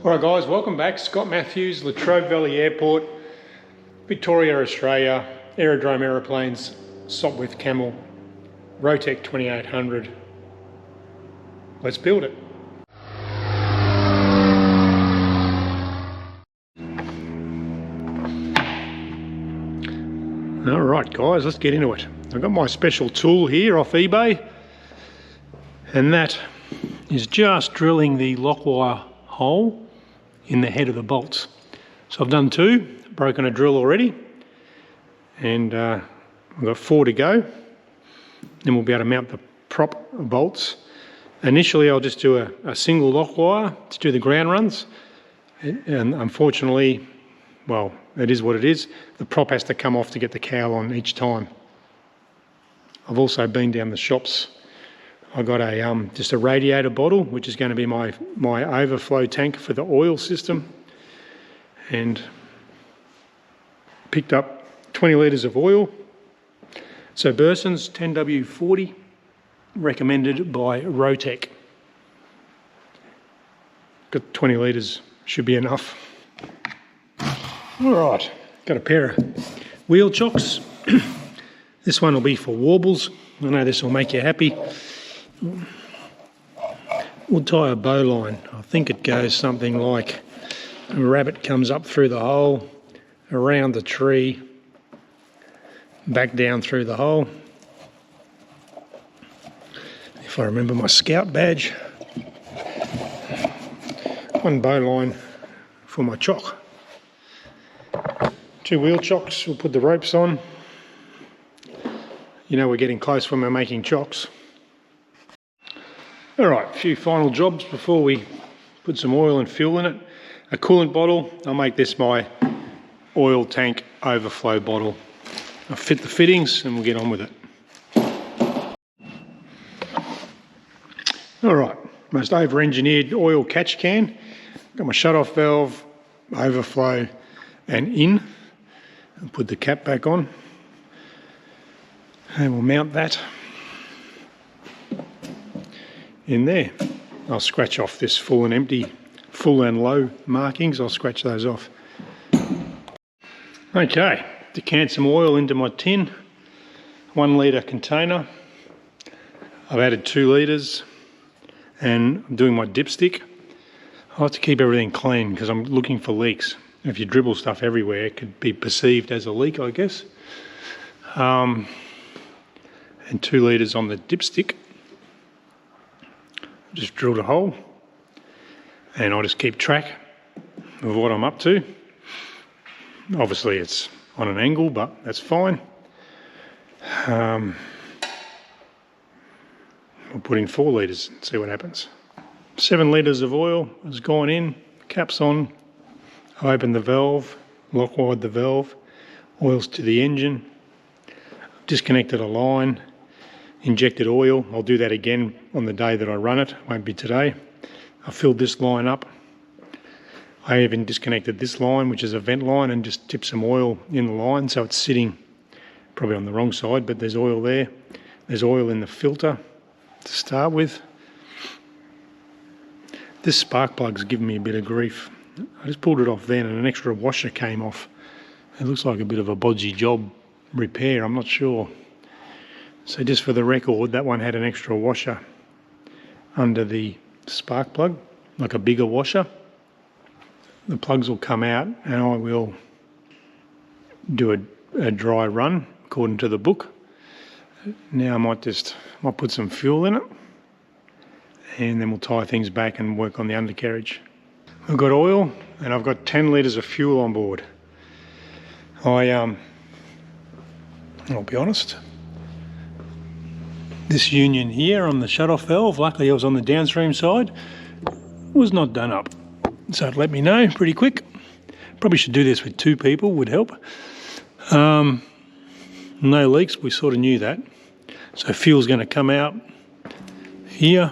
Alright guys, welcome back. Scott Matthews, Latrobe Valley Airport, Victoria, Australia, Aerodrome Aeroplanes, Sopwith Camel, Rotec 2800. Let's build it. Alright guys, let's get into it. I've got my special tool here off eBay, and that is just drilling the lock wire hole in the head of the bolts. So I've done two, broken a drill already, and I've got 4 to go. Then we'll be able to mount the prop bolts. Initially I'll just do a single lock wire to do the ground runs, and unfortunately, well, it is what it is. The prop has to come off to get the cowl on each time. I've also been down the shops. I got just a radiator bottle, which is going to be my overflow tank for the oil system, and picked up 20 litres of oil. So Burson's 10W40, recommended by Rotec. Got 20 litres, should be enough. Alright, got a pair of wheel chocks. This one will be for warbles. I know this will make you happy. We'll tie a bow line. I think it goes something like a rabbit comes up through the hole, around the tree, back down through the hole. If I remember my scout badge. One bow line for my chock. 2 wheel chocks, we'll put the ropes on. You know we're getting close when we're making chocks. Alright, a few final jobs before we put some oil and fuel in it. A coolant bottle, I'll make this my oil tank overflow bottle. I'll fit the fittings and we'll get on with it. Alright, most over-engineered oil catch can. Got my shut-off valve, overflow and in. I'll put the cap back on. And we'll mount that in there. I'll scratch off this full and empty, full and low markings. I'll scratch those off. Okay, decant some oil into my tin, 1 litre container. I've added 2 litres, and I'm doing my dipstick. I like to keep everything clean because I'm looking for leaks. If you dribble stuff everywhere, it could be perceived as a leak, I guess. And 2 litres on the dipstick. Just drilled a hole, and I'll just keep track of what I'm up to. Obviously it's on an angle, but that's fine. We'll put in 4 litres and see what happens. 7 litres of oil has gone in, cap's on. I opened the valve, lock wired the valve, oil's to the engine, disconnected a line, injected oil. I'll do that again on the day that I run it, won't be today. I filled this line up. I even disconnected this line, which is a vent line, and just tipped some oil in the line, so it's sitting probably on the wrong side, but there's oil there. There's oil in the filter to start with. This spark plug's given me a bit of grief. I just pulled it off then and an extra washer came off. It looks like a bit of a bodgy job repair, I'm not sure. So just for the record, that one had an extra washer under the spark plug, like a bigger washer. The plugs will come out and I will do a dry run according to the book. Now I might put some fuel in it, and then we'll tie things back and work on the undercarriage. I've got oil and I've got 10 litres of fuel on board. I'll be honest, this union here on the shut-off valve, luckily I was on the downstream side, was not done up. So it let me know pretty quick. Probably should do this with 2 people, would help. No leaks, we sort of knew that. So fuel's going to come out here.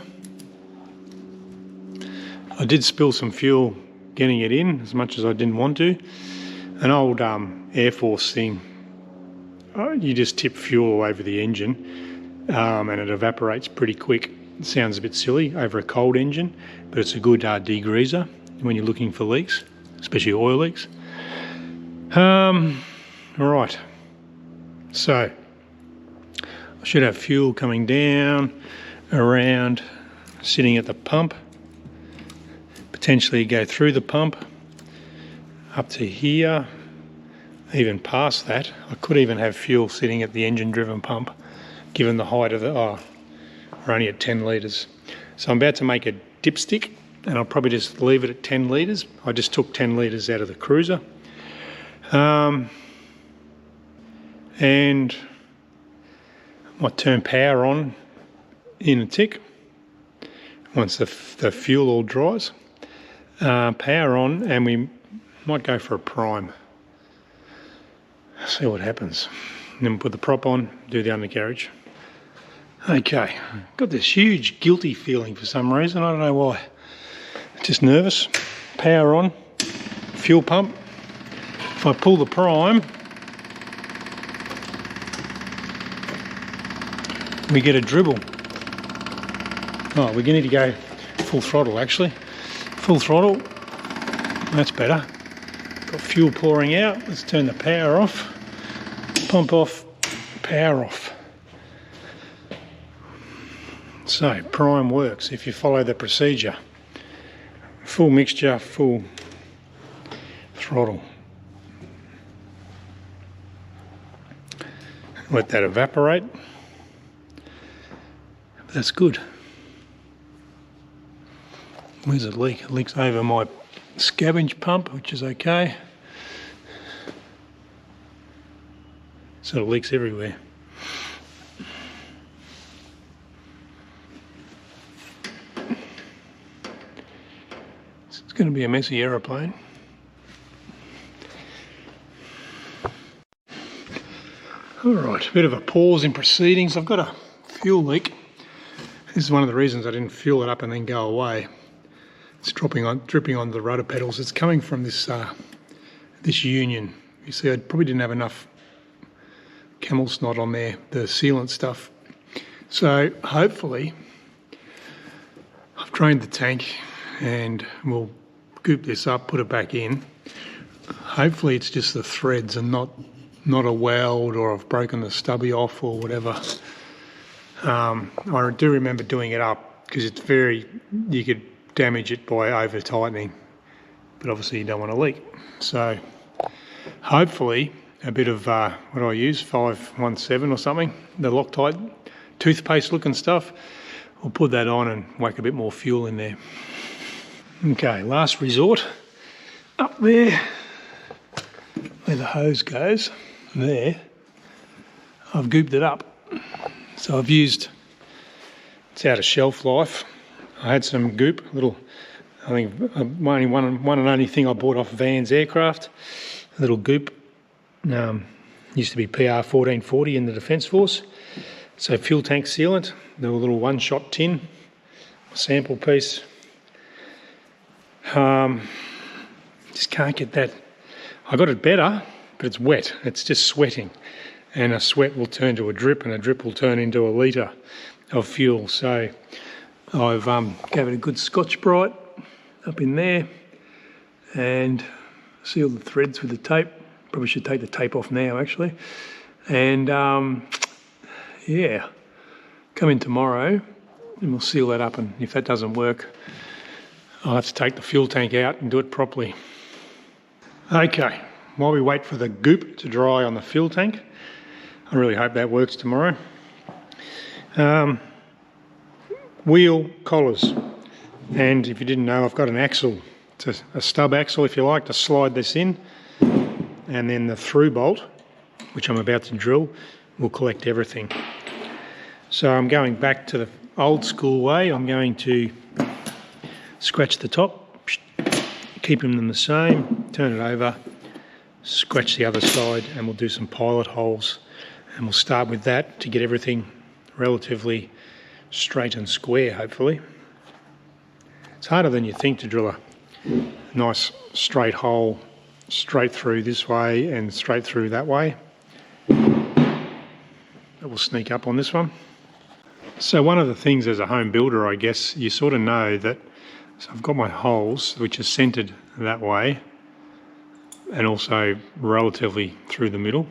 I did spill some fuel getting it in, as much as I didn't want to. An old Air Force thing, you just tip fuel all over the engine and it evaporates pretty quick. It sounds a bit silly over a cold engine, but it's a good degreaser. when you're looking for leaks, especially oil leaks. Right, so I should have fuel coming down around, sitting at the pump, potentially go through the pump up to here, even past that. I could even have fuel sitting at the engine driven pump, given the height of the, we're only at 10 litres. So I'm about to make a dipstick, and I'll probably just leave it at 10 litres. I just took 10 litres out of the cruiser. And I might turn power on in a tick once the fuel all dries. Power on, and we might go for a prime. See what happens. And then we'll put the prop on, do the undercarriage. Okay, got this huge guilty feeling for some reason, I don't know why. Just nervous. Power on, fuel pump. If I pull the prime, we get a dribble. Oh, we're going to go full throttle actually. Full throttle, that's better. Got fuel pouring out, let's turn the power off. Pump off, power off. So, prime works if you follow the procedure. Full mixture, full throttle. Let that evaporate. That's good. Where's it leak? It leaks over my scavenge pump, which is okay. So it leaks everywhere. It's going to be a messy aeroplane. Alright, a bit of a pause in proceedings. I've got a fuel leak. This is one of the reasons I didn't fuel it up and then go away. It's dripping on the rudder pedals. It's coming from this this union. You see, I probably didn't have enough camel snot on there, the sealant stuff. So hopefully I've drained the tank and we'll goop this up, put it back in. Hopefully it's just the threads and not a weld, or I've broken the stubby off or whatever. I do remember doing it up because it's you could damage it by over tightening, but obviously you don't want to leak. So hopefully a bit of, what do I use, 517 or something, the Loctite toothpaste looking stuff. We'll put that on and whack a bit more fuel in there. Okay, last resort, up there where the hose goes, there, I've gooped it up. So I've used, it's out of shelf life. I had some goop, I think only one and only thing I bought off Van's Aircraft, a little goop. Used to be PR 1440 in the Defence Force. So fuel tank sealant, the little one-shot tin, sample piece. Just can't get that. I got it better, but it's wet. It's just sweating, and a sweat will turn to a drip, and a drip will turn into a litre of fuel. So I've gave it a good Scotch-Brite up in there and sealed the threads with the tape. Probably should take the tape off now actually. And yeah, come in tomorrow and we'll seal that up, and if that doesn't work, I'll have to take the fuel tank out and do it properly. Okay, while we wait for the goop to dry on the fuel tank, I really hope that works tomorrow. Wheel collars, and if you didn't know, I've got an axle. It's a stub axle, if you like, to slide this in, and then the through bolt, which I'm about to drill, will collect everything. So I'm going back to the old school way. I'm going to scratch the top, keep them the same, turn it over, scratch the other side, and we'll do some pilot holes, and we'll start with that to get everything relatively straight and square, hopefully. It's harder than you think to drill a nice straight hole straight through this way and straight through that way. That will sneak up on this one. So one of the things as a home builder, I guess, you sort of know that So I've got my holes which are centered that way and also relatively through the middle,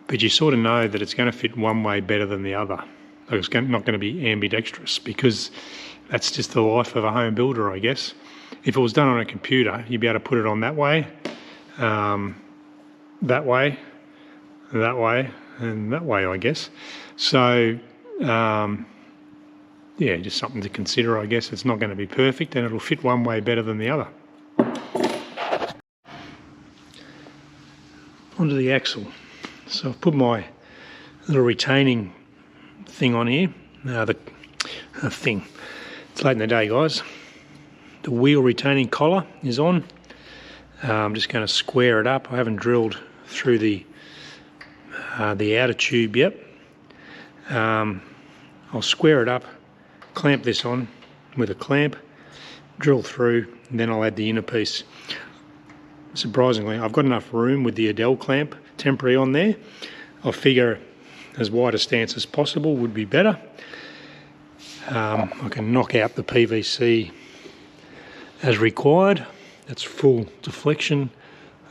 but you sort of know that it's going to fit one way better than the other. Like it's not going to be ambidextrous, because that's just the life of a home builder, I guess. If it was done on a computer, you'd be able to put it on that way, that way, that way, and that way, I guess. So, yeah, just something to consider, I guess. It's not going to be perfect, and it'll fit one way better than the other. Onto the axle. So I've put my little retaining thing on here. The thing. It's late in the day, guys. The wheel retaining collar is on. I'm just going to square it up. I haven't drilled through the outer tube yet. I'll square it up, clamp this on with a clamp, drill through, and then I'll add the inner piece. Surprisingly, I've got enough room with the Adele clamp temporary on there. I figure as wide a stance as possible would be better. I can knock out the PVC as required. That's full deflection.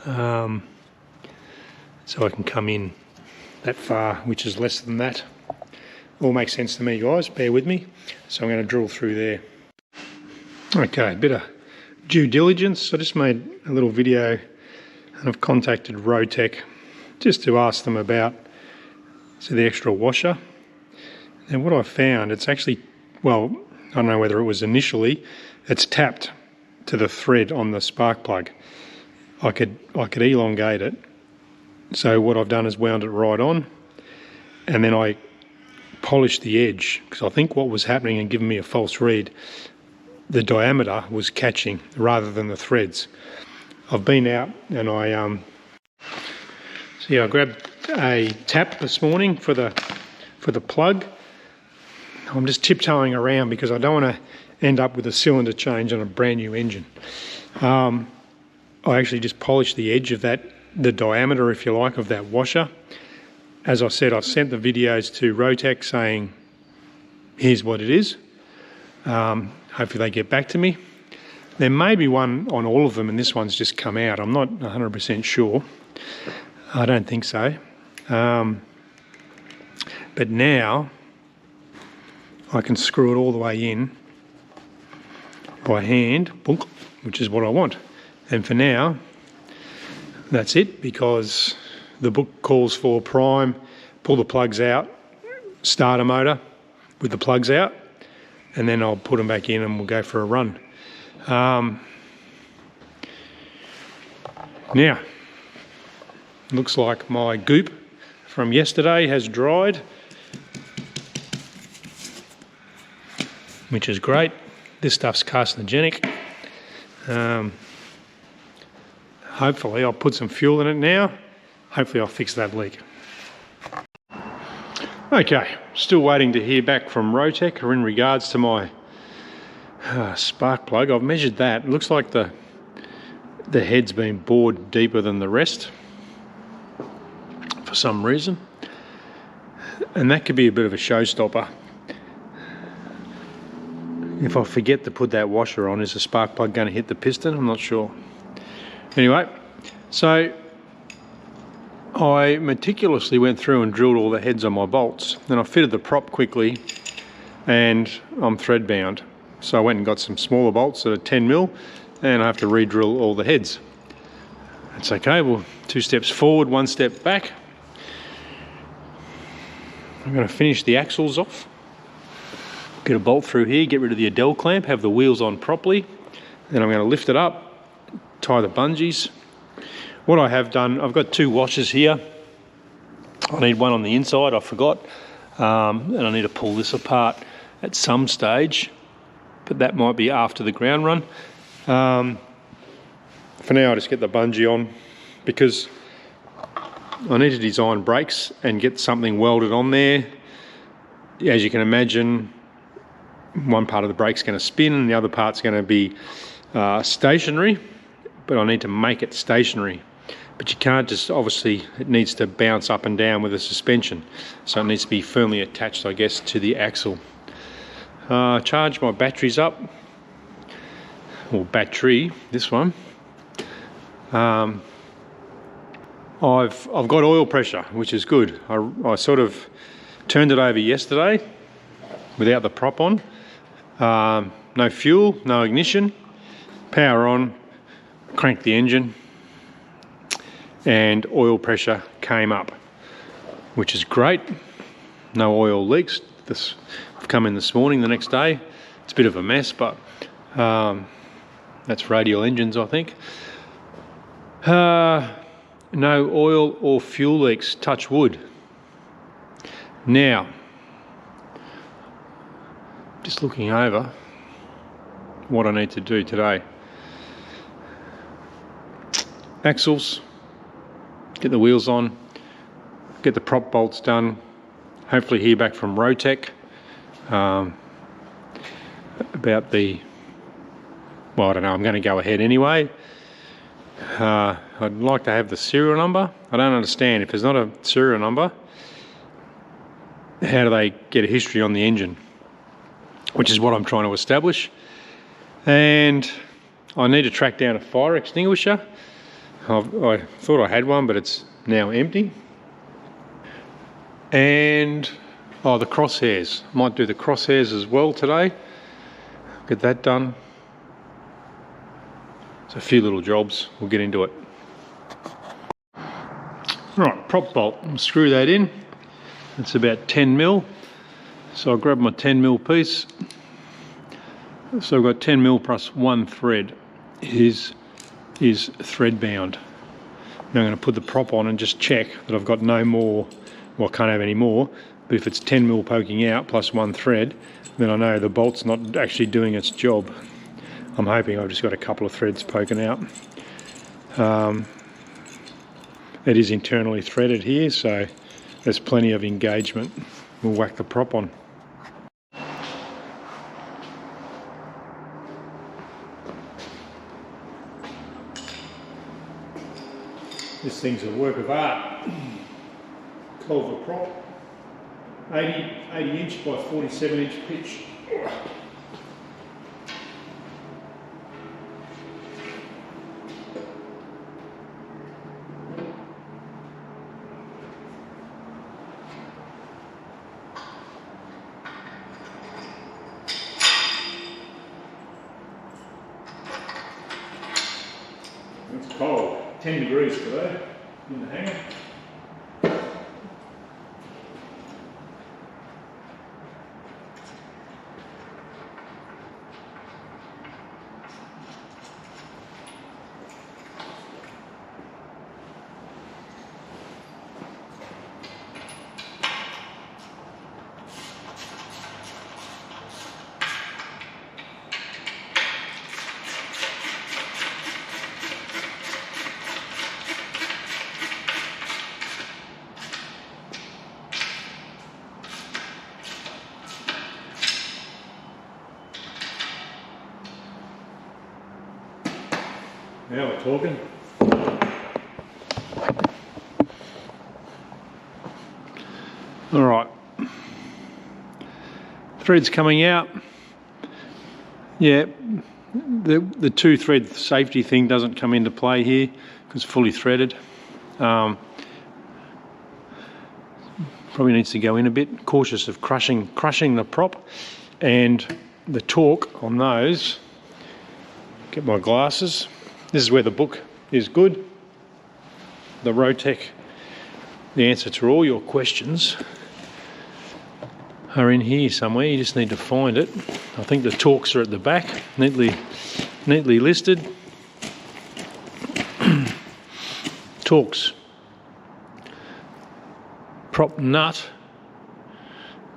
So I can come in that far, which is less than that. All makes sense to me, guys. Bear with me. So I'm going to drill through there. Okay, a bit of due diligence. I just made a little video and I've contacted Rotec just to ask them about the extra washer. And what I found, it's actually, well, I don't know whether it was initially, it's tapped to the thread on the spark plug. I could elongate it. So what I've done is wound it right on, and then I polished the edge, because I think what was happening and giving me a false read, the diameter was catching rather than the threads. I've been out and I grabbed a tap this morning for the plug. I'm just tiptoeing around because I don't want to end up with a cylinder change on a brand new engine. I actually just polished the edge of that, the diameter, if you like, of that washer. As I said, I've sent the videos to Rotec saying, here's what it is. Hopefully they get back to me. There may be one on all of them and this one's just come out. I'm not 100% sure. I don't think so. But now I can screw it all the way in by hand, which is what I want. And for now, that's it, because the book calls for prime, pull the plugs out, start a motor with the plugs out, and then I'll put them back in and we'll go for a run. Now, looks like my goop from yesterday has dried, which is great. This stuff's carcinogenic. Hopefully I'll put some fuel in it now. Hopefully I'll fix that leak. Okay, still waiting to hear back from Rotec in regards to my spark plug. I've measured that. It looks like the head's been bored deeper than the rest for some reason. And that could be a bit of a showstopper. If I forget to put that washer on, is the spark plug going to hit the piston? I'm not sure. Anyway, so I meticulously went through and drilled all the heads on my bolts. Then I fitted the prop quickly and I'm thread bound. So I went and got some smaller bolts that are 10mm and I have to re-drill all the heads. That's okay, well, 2 steps forward, 1 step back. I'm going to finish the axles off. Get a bolt through here, get rid of the Adele clamp, have the wheels on properly. Then I'm going to lift it up, tie the bungees. What I have done, I've got 2 washers here. I need one on the inside, I forgot. And I need to pull this apart at some stage, but that might be after the ground run. For now, I just get the bungee on because I need to design brakes and get something welded on there. As you can imagine, one part of the brake's going to spin and the other part's going to be stationary, but I need to make it stationary. But you can't just, obviously, it needs to bounce up and down with the suspension. So it needs to be firmly attached, I guess, to the axle. Charge my batteries up. or battery, this one. I've got oil pressure, which is good. I sort of turned it over yesterday without the prop on. No fuel, no ignition, power on, cranked the engine, and oil pressure came up, which is great. No oil leaks. I've come in this morning, the next day. It's a bit of a mess, but that's radial engines, I think. No oil or fuel leaks, touch wood. Now, just looking over what I need to do today. Axles, get the wheels on, get the prop bolts done, hopefully hear back from Rotec about the, well, I don't know, I'm going to go ahead anyway. I'd like to have the serial number. I don't understand, if there's not a serial number, how do they get a history on the engine? Which is what I'm trying to establish. And I need to track down a fire extinguisher. I thought I had one, but it's now empty. And the crosshairs. Might do the crosshairs as well today. Get that done. It's a few little jobs. We'll get into it. Right, prop bolt. I'll screw that in. It's about 10 mil. So I'll grab my 10 mil piece. So I've got 10 mil plus one thread is thread bound. Now I'm going to put the prop on and just check that I've got no more, well, I can't have any more, but if it's 10 mil poking out plus one thread, then I know the bolt's not actually doing its job. I'm hoping I've just got a couple of threads poking out. It is internally threaded here, so there's plenty of engagement. We'll whack the prop on. This thing's a work of art. Culver prop, 80 inch by 47 inch pitch. It's cold, 10 degrees today in the hangar. Now we're talking. All right, threads coming out. Yeah, the two thread safety thing doesn't come into play here because it's fully threaded. Probably needs to go in a bit. Cautious of crushing the prop, and the torque on those. Get my glasses. This is where the book is good. The Rotec, the answer to all your questions are in here somewhere. You just need to find it. I think the torques are at the back, neatly listed. Torques. Prop nut.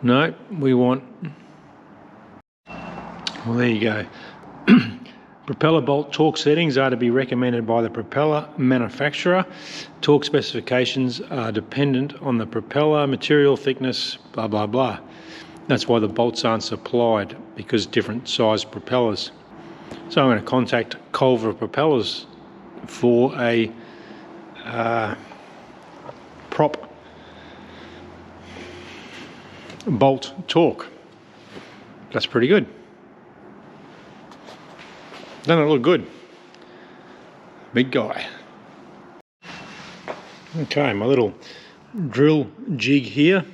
No, we want... Well, there you go. Propeller bolt torque settings are to be recommended by the propeller manufacturer. Torque specifications are dependent on the propeller, material thickness, blah, blah, blah. That's why the bolts aren't supplied, because different size propellers. So I'm going to contact Culver Propellers for a prop bolt torque. That's pretty good. Doesn't it look good? Big guy. Okay, my little drill jig here.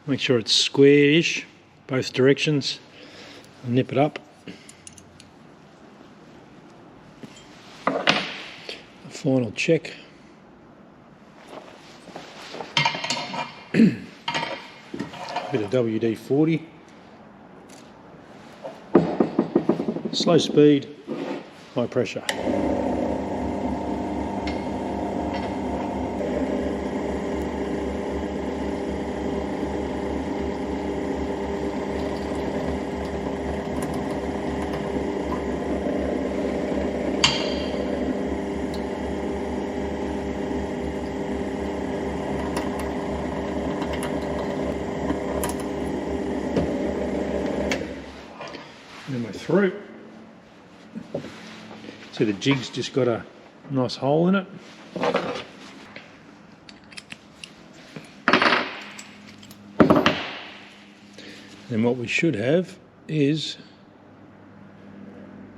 Make sure it's square-ish, both directions. Nip it up. Final check. Bit of WD-40. Slow speed, high pressure. Then we're through. So the jig's just got a nice hole in it. And what we should have is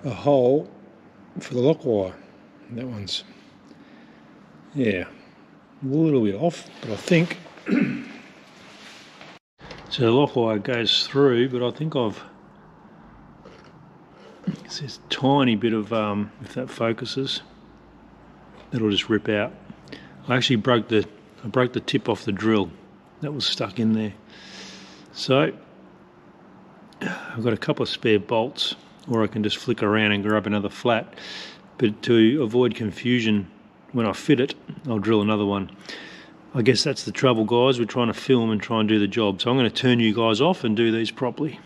a hole for the lock wire. That one's, yeah, a little bit off, but I think so. The lock wire goes through, but I think it's this tiny bit of, if that focuses, that'll just rip out. I actually broke the tip off the drill that was stuck in there. So I've got a couple of spare bolts, or I can just flick around and grab another flat. But to avoid confusion, when I fit it, I'll drill another one. I guess that's the trouble, guys. We're trying to film and try and do the job. So I'm going to turn you guys off and do these properly.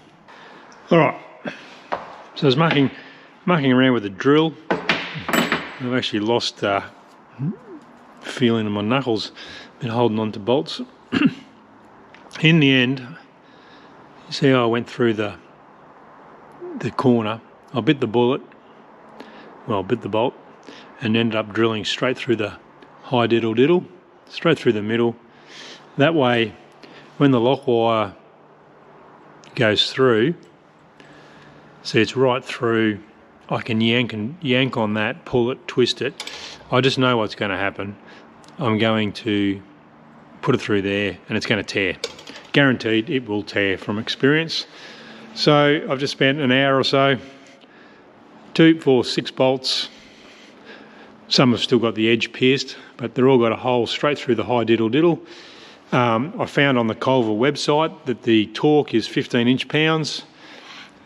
All right. So I was mucking around with the drill. I've actually lost feeling in my knuckles. Been holding on to bolts. In the end, you see how I went through the corner. I bit the bolt, and ended up drilling straight through the high diddle, straight through the middle. That way, when the lock wire goes through, see, it's right through. I can yank on that, pull it, twist it. I just know what's going to happen. I'm going to put it through there, and it's going to tear. Guaranteed, it will tear from experience. So I've just spent an hour or so. 2, 4, 6 bolts. Some have still got the edge pierced, but they're all got a hole straight through the high diddle. I found on the Culver website that the torque is 15 inch-pounds.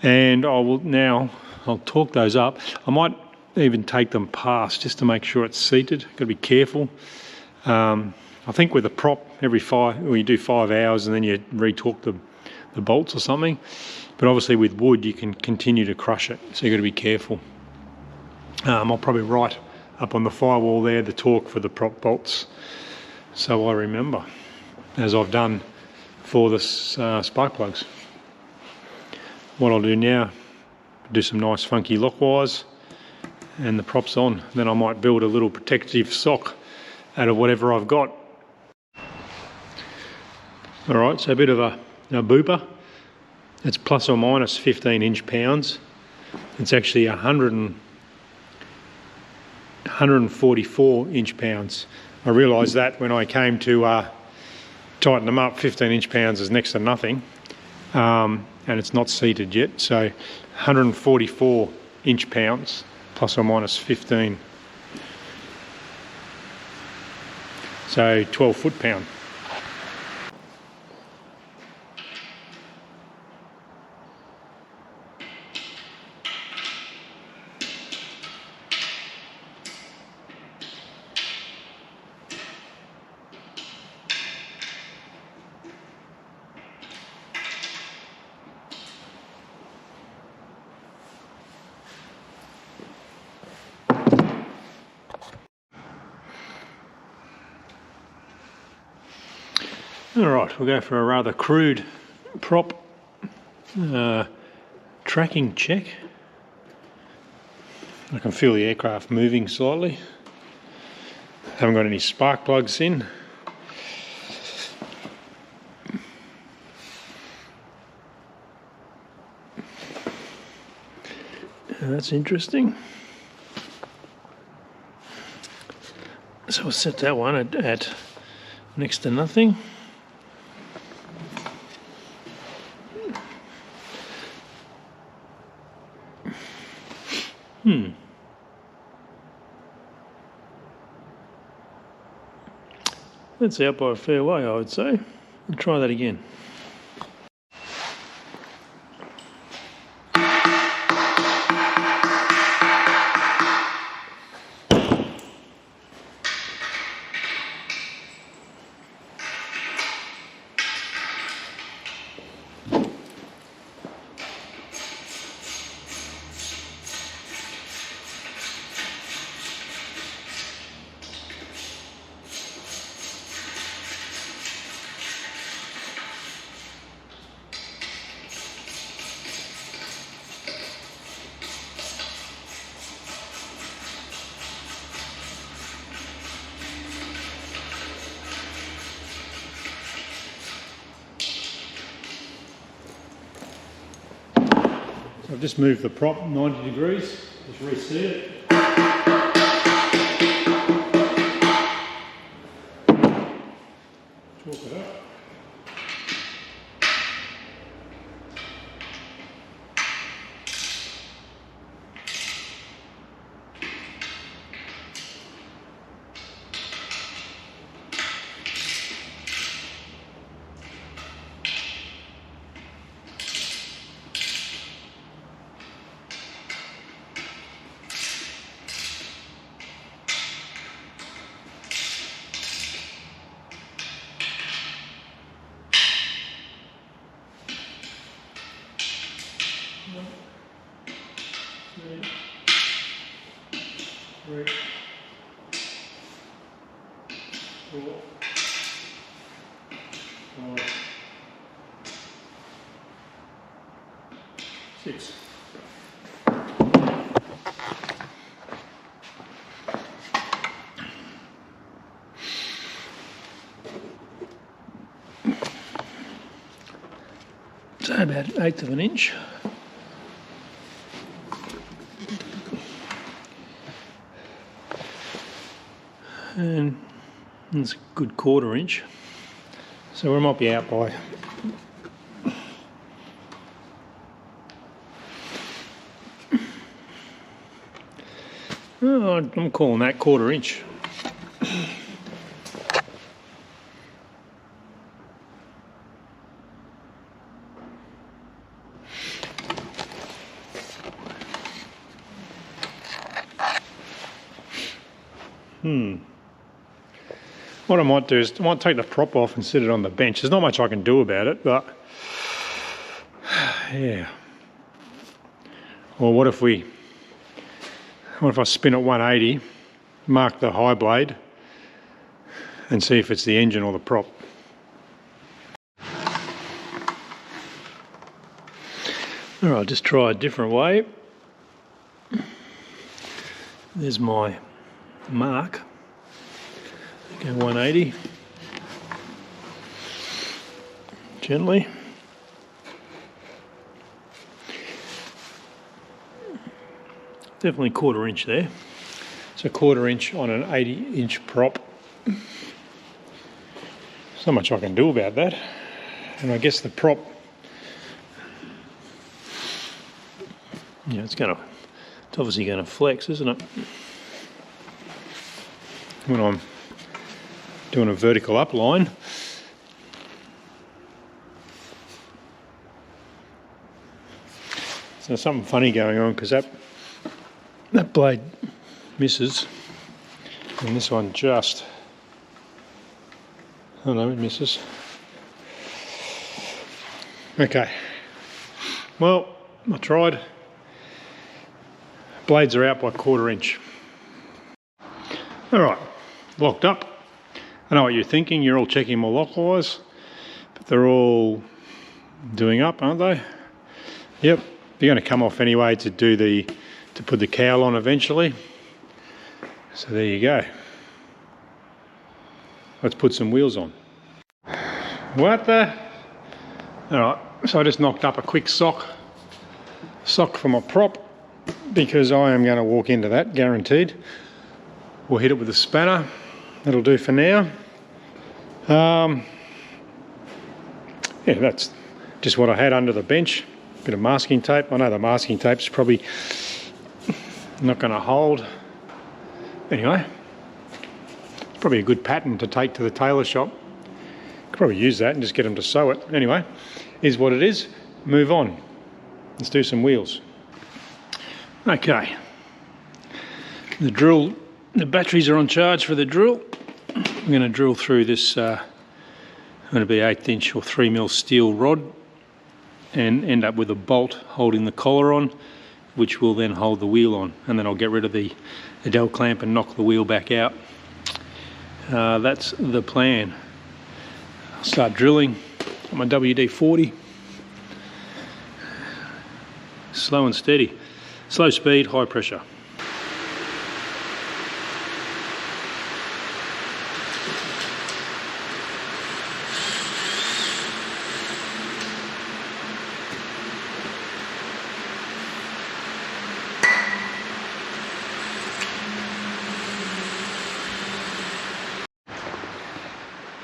And I'll torque those up. I might even take them past just to make sure it's seated. Got to be careful. I think with a prop, you do 5 hours and then you re-torque the bolts or something. But obviously with wood, you can continue to crush it. So you've got to be careful. I'll probably write up on the firewall there the torque for the prop bolts, so I remember, as I've done for the spark plugs. What I'll do now, do some nice funky lock wires and the props on. Then I might build a little protective sock out of whatever I've got. Alright, so a bit of a booper. It's plus or minus 15 inch-pounds. It's actually 144 inch-pounds. I realised that when I came to tighten them up. 15 inch-pounds is next to nothing. And it's not seated yet, so 144 inch-pounds plus or minus 15, so 12 foot-pound. Alright, we'll go for a rather crude prop tracking check. I can feel the aircraft moving slightly. Haven't got any spark plugs in. That's interesting. So we'll set that one at next to nothing. That's out by a fair way, I would say. We'll try that again. I've just moved the prop 90 degrees, just reset it. Chalk it up. Three, 4, 5, 6. So about 1/8 of an inch. And it's a good 1/4 inch, so we might be out by I'm calling that 1/4 inch. What I might do is I might take the prop off and set it on the bench. There's not much I can do about it, but yeah. Or what if I spin at 180, mark the high blade, and see if it's the engine or the prop. All right, just try a different way. There's my mark. Go 180, gently. Definitely 1/4 inch there. So 1/4 inch on an 80-inch prop. There's not much I can do about that. And I guess the prop, yeah, it's obviously going to flex, isn't it? When I'm doing a vertical up line. So there's something funny going on because that blade misses, and this one just, oh no, it misses. Okay, well, I tried. Blades are out by 1/4 inch. All right, locked up. I know what you're thinking, you're all checking my lock wires, but they're all doing up, aren't they? Yep, they're going to come off anyway to put the cowl on eventually. So there you go. Let's put some wheels on. What the? All right, so I just knocked up a quick sock for my prop because I am going to walk into that, guaranteed. We'll hit it with a spanner that'll do for now. Yeah, that's just what I had under the bench. Bit of masking tape. I know the masking tape's probably not going to hold. Anyway, it's probably a good pattern to take to the tailor shop. Could probably use that and just get them to sew it. Anyway, is what it is. Move on. Let's do some wheels. Okay. The drill, the batteries are on charge for the drill. I'm going to drill through this, going to be 1/8 inch or 3mm steel rod and end up with a bolt holding the collar on, which will then hold the wheel on, and then I'll get rid of the dowel clamp and knock the wheel back out. That's the plan. I'll start drilling on my WD-40. Slow and steady. Slow speed, high pressure.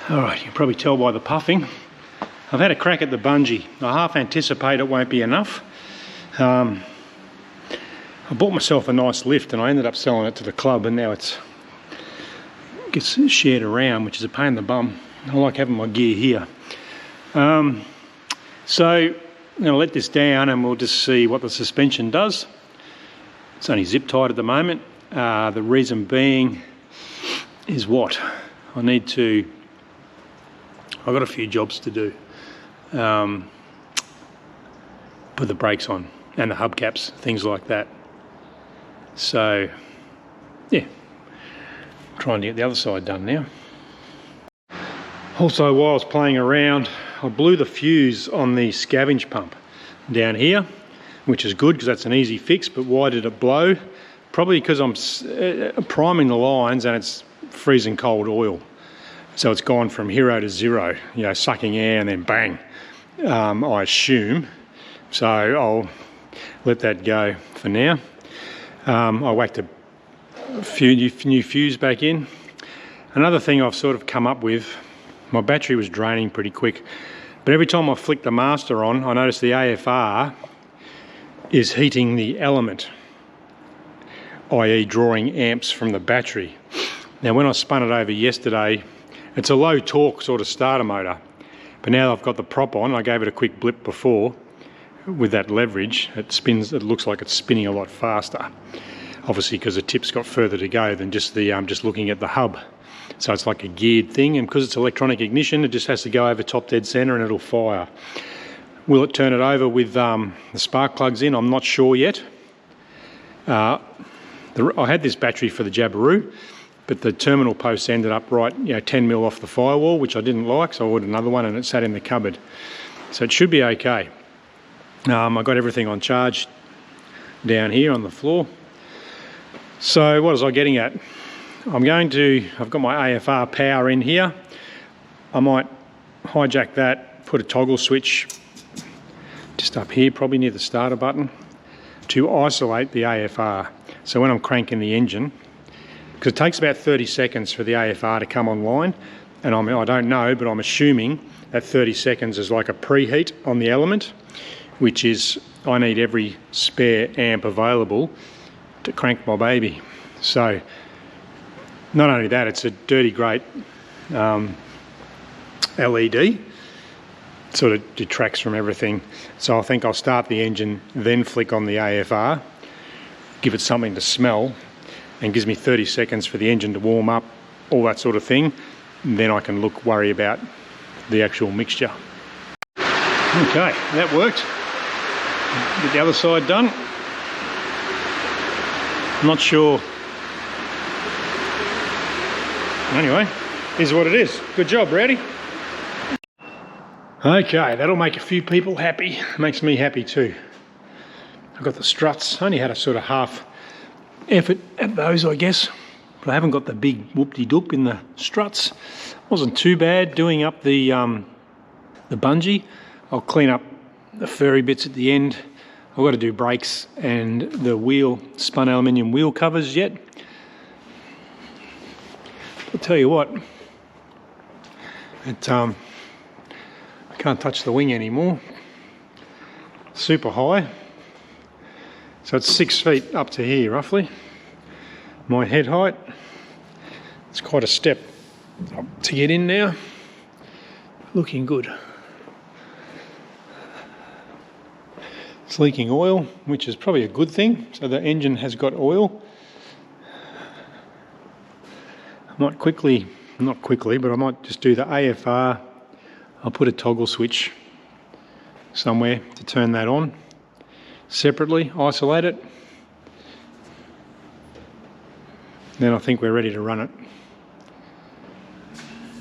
Alright, you can probably tell by the puffing. I've had a crack at the bungee. I half anticipate it won't be enough. I bought myself a nice lift and I ended up selling it to the club, and now it gets shared around, which is a pain in the bum. I like having my gear here. So I'm going to let this down and we'll just see what the suspension does. It's only zip tied at the moment. The reason being is what? I've got a few jobs to do. Put the brakes on and the hubcaps, things like that. So, yeah, trying to get the other side done now. Also, while I was playing around, I blew the fuse on the scavenge pump down here, which is good because that's an easy fix. But why did it blow? Probably because I'm priming the lines and it's freezing cold oil. So it's gone from hero to zero, you know, sucking air and then bang, I assume. So I'll let that go for now. I whacked a few new fuse back in. Another thing I've sort of come up with, my battery was draining pretty quick, but every time I flick the master on, I notice the AFR is heating the element, i.e. drawing amps from the battery. Now when I spun it over yesterday, it's a low torque sort of starter motor, but now I've got the prop on. I gave it a quick blip before with that leverage. It spins, it looks like it's spinning a lot faster, obviously because the tip's got further to go than just the just looking at the hub. So it's like a geared thing, and because it's electronic ignition, it just has to go over top dead center and it'll fire. Will it turn it over with the spark plugs in? I'm not sure yet. I had this battery for the Jabiru, but the terminal posts ended up right, 10mm off the firewall, which I didn't like, so I ordered another one and it sat in the cupboard. So it should be okay. I got everything on charge down here on the floor. So what was I getting at? I've got my AFR power in here. I might hijack that, put a toggle switch just up here, probably near the starter button, to isolate the AFR. So when I'm cranking the engine, because it takes about 30 seconds for the AFR to come online, and I don't know, but I'm assuming that 30 seconds is like a preheat on the element, which is, I need every spare amp available to crank my baby. So not only that, it's a dirty great LED, sort of detracts from everything. So I think I'll start the engine, then flick on the AFR, give it something to smell, and gives me 30 seconds for the engine to warm up, all that sort of thing. And then I can worry about the actual mixture. Okay, that worked. Get the other side done. Not sure. Anyway, here's what it is. Good job, Rowdy. Okay, that'll make a few people happy. Makes me happy too. I've got the struts. Only had a sort of half effort at those, I guess, but I haven't got the big whoop-de-doop in the struts. Wasn't too bad doing up the bungee. I'll clean up the furry bits at the end. I've got to do brakes and the wheel, spun aluminium wheel covers yet. I'll tell you what, I can't touch the wing anymore. Super high. So it's 6 feet up to here roughly. My head height. It's quite a step up to get in now. Looking good. It's leaking oil, which is probably a good thing. So the engine has got oil. I might not quickly, but I might just do the AFR. I'll put a toggle switch somewhere to turn that on separately, isolate it. Then I think we're ready to run it.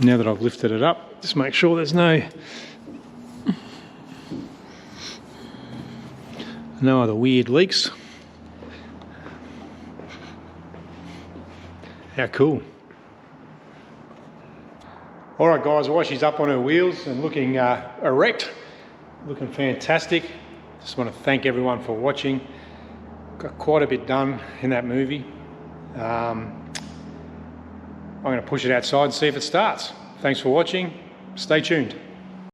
Now that I've lifted it up, just make sure there's no other weird leaks. How cool. Alright guys, while she's up on her wheels and looking erect, looking fantastic, just want to thank everyone for watching. Got quite a bit done in that movie. I'm going to push it outside and see if it starts. Thanks for watching. Stay tuned.